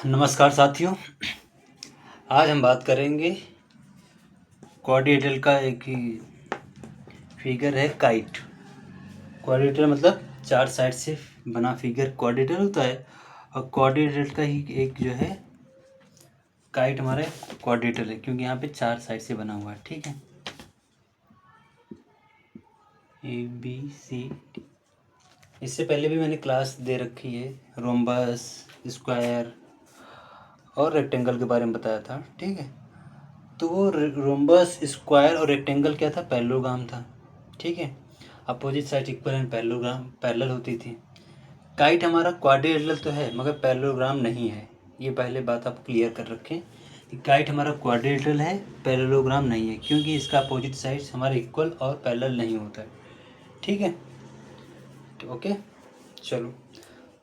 नमस्कार साथियों, आज हम बात करेंगे क्वाड्रिलेटरल का एक ही फिगर है काइट। क्वाड्रिलेटरल मतलब चार साइड से बना फिगर क्वाड्रिलेटरल होता है और क्वाड्रिलेटरल का ही एक जो है काइट हमारा क्वाड्रिलेटरल है क्योंकि यहाँ पे चार साइड से बना हुआ है। ठीक है, ABCD। इससे पहले भी मैंने क्लास दे रखी है, रोम्बस, स्क्वायर और रेक्टेंगल के बारे में बताया था। ठीक है, तो वो रोम्बस, स्क्वायर और रेक्टेंगल क्या था? पैरेललोग्राम था। ठीक है, opposite side equal and parallel होती थी। काइट हमारा क्वाड्रिलेटरल तो है मगर पैरेललोग्राम नहीं है। ये पहले बात आप क्लियर कर रखें कि काइट हमारा क्वाड्रिलेटरल है, पैरेललोग्राम नहीं है, क्योंकि इसका अपोजिट साइड हमारा इक्वल और पैरेलल नहीं होता है। ठीक है, तो ओके, चलो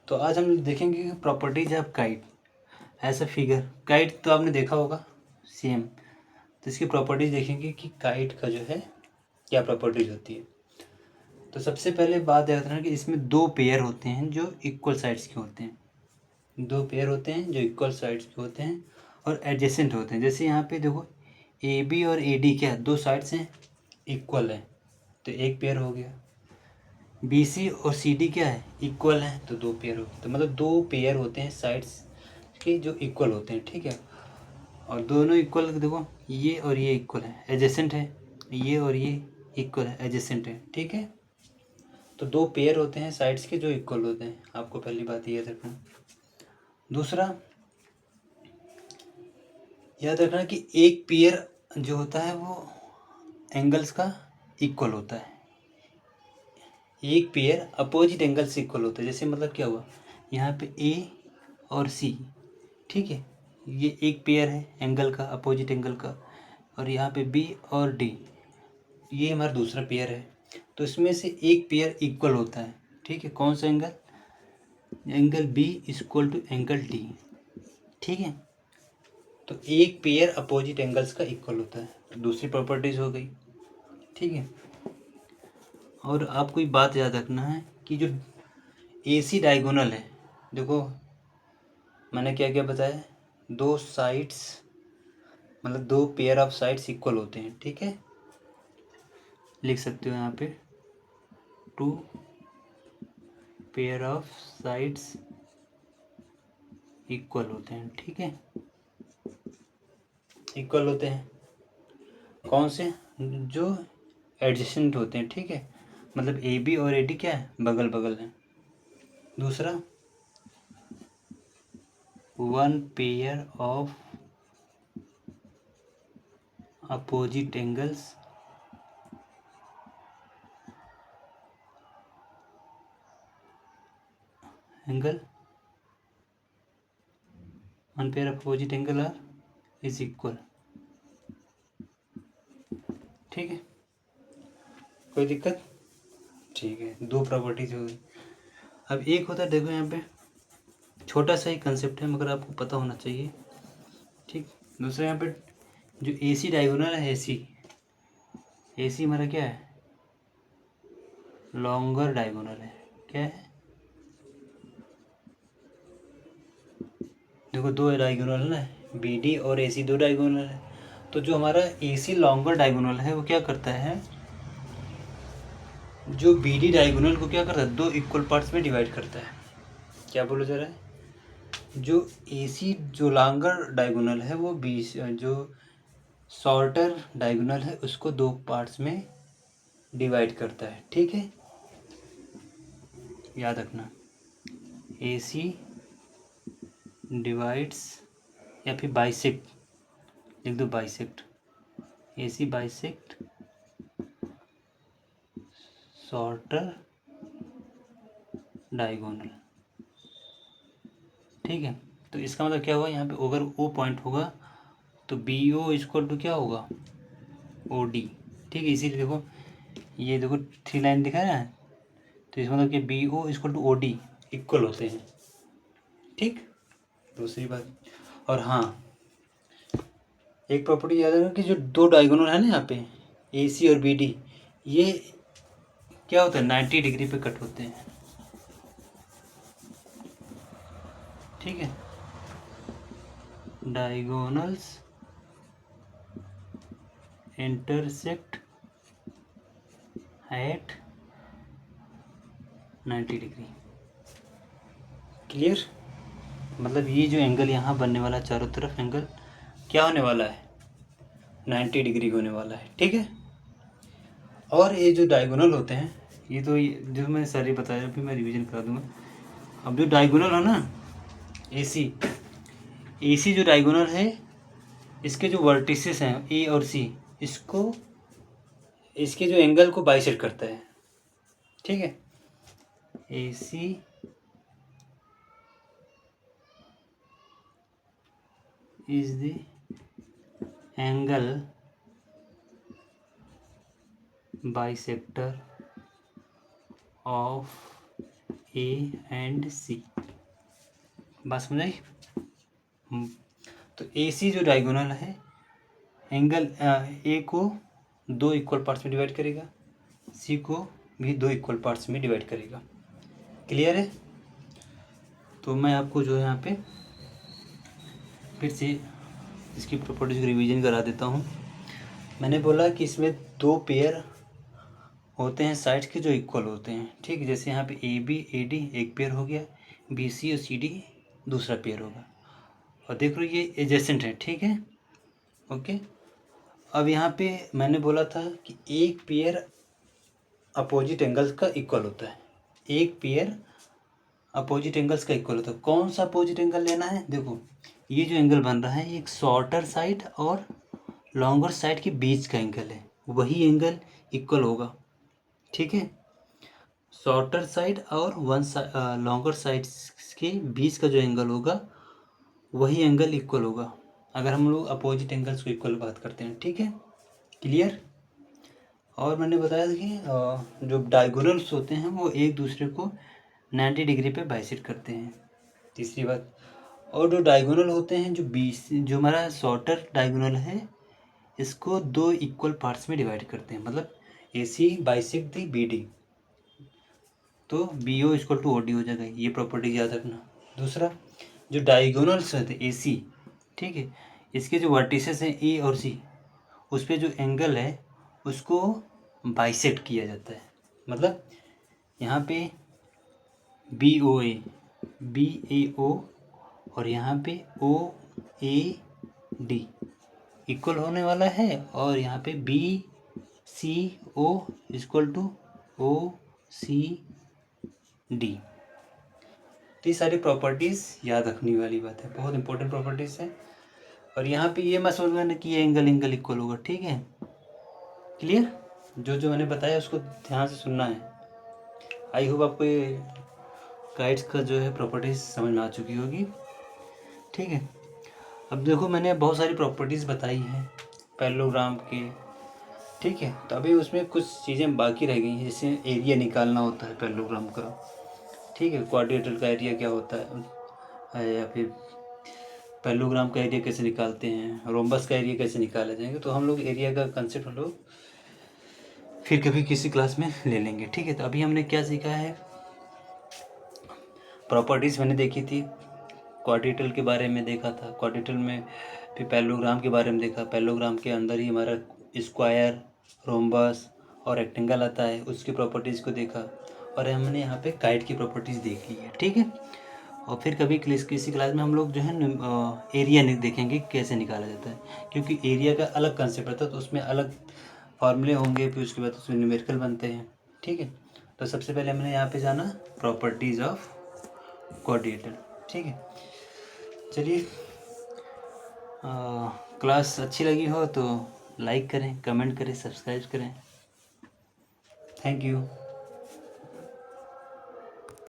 तो आज हम देखेंगे कि प्रॉपर्टीज ऑफ काइट। ऐसा फिगर काइट तो आपने देखा होगा सेम, तो इसकी प्रॉपर्टीज देखेंगे कि काइट का जो है क्या प्रॉपर्टीज होती है। तो सबसे पहले बात याद रखना कि इसमें दो पेयर होते हैं जो इक्वल साइड्स के होते हैं। दो पेयर होते हैं जो इक्वल साइड्स के होते हैं और एडजेसेंट होते हैं। जैसे यहाँ पे देखो AB और AD क्या है? दो साइड्स हैं, इक्वल है, तो एक पेयर हो गया। BC और CD क्या है? इक्वल है, तो दो पेयर हो गया। तो मतलब दो पेयर होते हैं साइड्स के जो इक्वल होते हैं। ठीक है, और दोनों इक्वल, देखो ये और ये इक्वल है, एडजेसेंट है, ये और ये इक्वल है, एडजेसेंट है। ठीक है, तो दो पेयर होते हैं साइड्स के जो इक्वल होते हैं। आपको पहली बात याद रखना। दूसरा याद रखना कि एक पेयर जो होता है वो एंगल्स का इक्वल होता है। एक पेयर अपोजिट एंगल से इक्वल होता है। जैसे मतलब क्या हुआ, यहाँ पे A और C, ठीक है, ये एक पेयर है एंगल का, अपोजिट एंगल का। और यहाँ पे B और D, ये हमारा दूसरा पेयर है। तो इसमें से एक पेयर इक्वल होता है। ठीक है, कौन सा angle? Angle B equal to angle D। ठीक है, तो एक पेयर अपोजिट एंगल्स का इक्वल होता है, तो दूसरी प्रॉपर्टीज हो गई। ठीक है, और आपको एक बात याद रखना है कि जो AC डायगोनल है, देखो मैंने क्या क्या बताया, दो साइड्स मतलब दो पेयर ऑफ साइड्स इक्वल होते हैं। ठीक है, लिख सकते हो यहाँ पे two pair of sides equal होते हैं। ठीक है, इक्वल होते हैं कौन से? जो एडजेसेंट होते हैं। ठीक है, मतलब AB और AD क्या है? बगल बगल है। दूसरा, one pair of opposite angles angle, one pair of opposite angle are is equal. ठीक है, कोई दिक्कत? ठीक है, दो प्रॉपर्टीज हो गई। अब एक होता है, देखो यहाँ पे छोटा सा ही कंसेप्ट है मगर आपको पता होना चाहिए। ठीक, दूसरा यहाँ पे जो AC डायगोनल है, AC हमारा क्या है? लॉन्गर डायगोनल है। क्या है? देखो दो डायगोनल है ना, BD और AC दो डायगोनल है। तो जो हमारा AC लॉन्गर डायगोनल है वो क्या करता है, जो BD डायगोनल को क्या करता है? दो इक्वल पार्ट्स में डिवाइड करता है। क्या बोला जा रहा है? जो AC जो लॉन्गर डायगोनल है वो जो शॉर्टर डायगोनल है उसको दो पार्ट्स में डिवाइड करता है। ठीक है, याद रखना, AC डिवाइड्स या फिर बाइसेक्ट, लिख दो bisect, AC bisect shorter diagonal. ठीक है, तो इसका मतलब क्या हुआ, यहाँ पे अगर O पॉइंट होगा तो BO इक्वल टू क्या होगा? OD। ठीक है, इसीलिए देखो ये देखो थ्री लाइन दिखा है ना, तो इसका मतलब कि BO equal to OD equal होते हैं। ठीक, दूसरी बात, और हाँ एक प्रॉपर्टी याद रखना कि जो दो डायगोनल है ना यहाँ पे AC और BD, ये क्या होता है? 90 डिग्री पे कट होते हैं। ठीक है, diagonals intersect at 90 degree. Clear? मतलब ये जो एंगल यहाँ बनने वाला है चारों तरफ एंगल क्या होने वाला है, 90 डिग्री होने वाला है, ठीक है। और ये जो डायगोनल होते हैं, ये तो जो मैं सर बताया, अभी मैं रिवीजन करा दूंगा। अब जो डायगोनल है ना, एसी जो डायगोनल है, इसके जो वर्टिसेस हैं ए और सी, इसके जो एंगल को बाइसेक्ट करता है, ठीक है। AC is the angle bisector of A and C। बात समझ आई? तो AC जो डायगोनल है, एंगल A को 2 इक्वल पार्ट्स में डिवाइड करेगा, C को भी 2 इक्वल पार्ट्स में डिवाइड करेगा। क्लियर है? तो मैं आपको जो है यहाँ पे फिर से इसकी प्रॉपर्टीज को रिवीजन करा देता हूँ। मैंने बोला कि इसमें 2 पेयर होते हैं साइड्स के जो इक्वल होते हैं, ठीक है। जैसे यहाँ पे AB AD एक पेयर हो गया, BC और CD दूसरा पेयर होगा, और देख लो ये एडजेसेंट है, ठीक है, ओके। अब यहाँ पे मैंने बोला था कि एक पेयर अपोजिट एंगल्स का इक्वल होता है, एक पेयर अपोजिट एंगल्स का इक्वल होता है। कौन सा अपोजिट एंगल लेना है? देखो ये जो एंगल बन रहा है, ये एक शॉर्टर साइड और लॉन्गर साइड के बीच का एंगल है, वही एंगल इक्वल होगा, ठीक है। शॉर्टर साइड और लॉन्गर साइड के बीच का जो एंगल होगा वही एंगल इक्वल होगा, अगर हम लोग अपोजिट एंगल्स को इक्वल बात करते हैं, ठीक है। क्लियर? और मैंने बताया था कि जो डायगोनल्स होते हैं वो एक दूसरे को 90 डिग्री पे बाइसेक्ट करते हैं, तीसरी बात। और जो डायगोनल होते हैं, जो हमारा शॉर्टर डायगोनल है, इसको 2 इक्वल पार्ट्स में डिवाइड करते हैं, मतलब AC बाइसेक्ट दी BD, तो BO इक्वल टू OD हो जाएगा। ये प्रॉपर्टी याद रखना। दूसरा, जो डायगोनल्स रहते हैं AC, ठीक है, इसके जो वर्टिसेस हैं A और C, उस पर जो एंगल है उसको बाइसेक्ट किया जाता है। मतलब यहाँ पे BAO और यहाँ पे OAD इक्वल होने वाला है, और यहाँ पे BCO इक्वल टू OCD। तो ये सारी प्रॉपर्टीज़ याद रखने वाली बात है, बहुत इंपॉर्टेंट प्रॉपर्टीज़ है। और यहाँ पे ये मत समझना कि ये एंगल इक्वल होगा, ठीक है। क्लियर? जो मैंने बताया उसको ध्यान से सुनना है। आई होप आपको ये गाइड्स का जो है प्रॉपर्टीज़ समझ में आ चुकी होगी, ठीक है। अब देखो मैंने बहुत सारी प्रॉपर्टीज़ बताई हैं पैरेललोग्राम के, ठीक है। तो अभी उसमें कुछ चीज़ें बाकी रह गई हैं, जैसे एरिया निकालना होता है पैरेललोग्राम का, ठीक है। क्वाड्रिलेटरल का एरिया क्या होता है, या फिर पैरेललोग्राम का एरिया कैसे निकालते हैं, रोम्बस का एरिया कैसे निकाला जाएंगे, तो हम लोग एरिया का कंसेप्ट हम लोग फिर कभी किसी क्लास में ले लेंगे, ठीक है। तो अभी हमने क्या सीखा है, प्रॉपर्टीज़ मैंने देखी थी, क्वाड्रिलेटरल के बारे में देखा था, क्वाड्रिलेटरल में फिर पैरेललोग्राम के बारे में देखा, पैरेललोग्राम के अंदर ही हमारा स्क्वायर, रोम्बस और रेक्टेंगल आता है, उसकी प्रॉपर्टीज़ को देखा, और हमने यहाँ पे काइट की प्रॉपर्टीज़ देख ली है, ठीक है। और फिर कभी किसी क्लास में हम लोग जो है एरिया देखेंगे कैसे निकाला जाता है, क्योंकि एरिया का अलग कंसेप्ट रहता है, तो उसमें अलग फार्मूले होंगे, फिर उसके बाद उसमें न्यूमेरिकल बनते हैं, ठीक है। तो सबसे पहले हमने यहाँ पे जाना प्रॉपर्टीज़ ऑफ क्वाड्रिलेटरल, ठीक है। चलिए, क्लास अच्छी लगी हो तो लाइक करें, कमेंट करें, सब्सक्राइब करें। Thank you.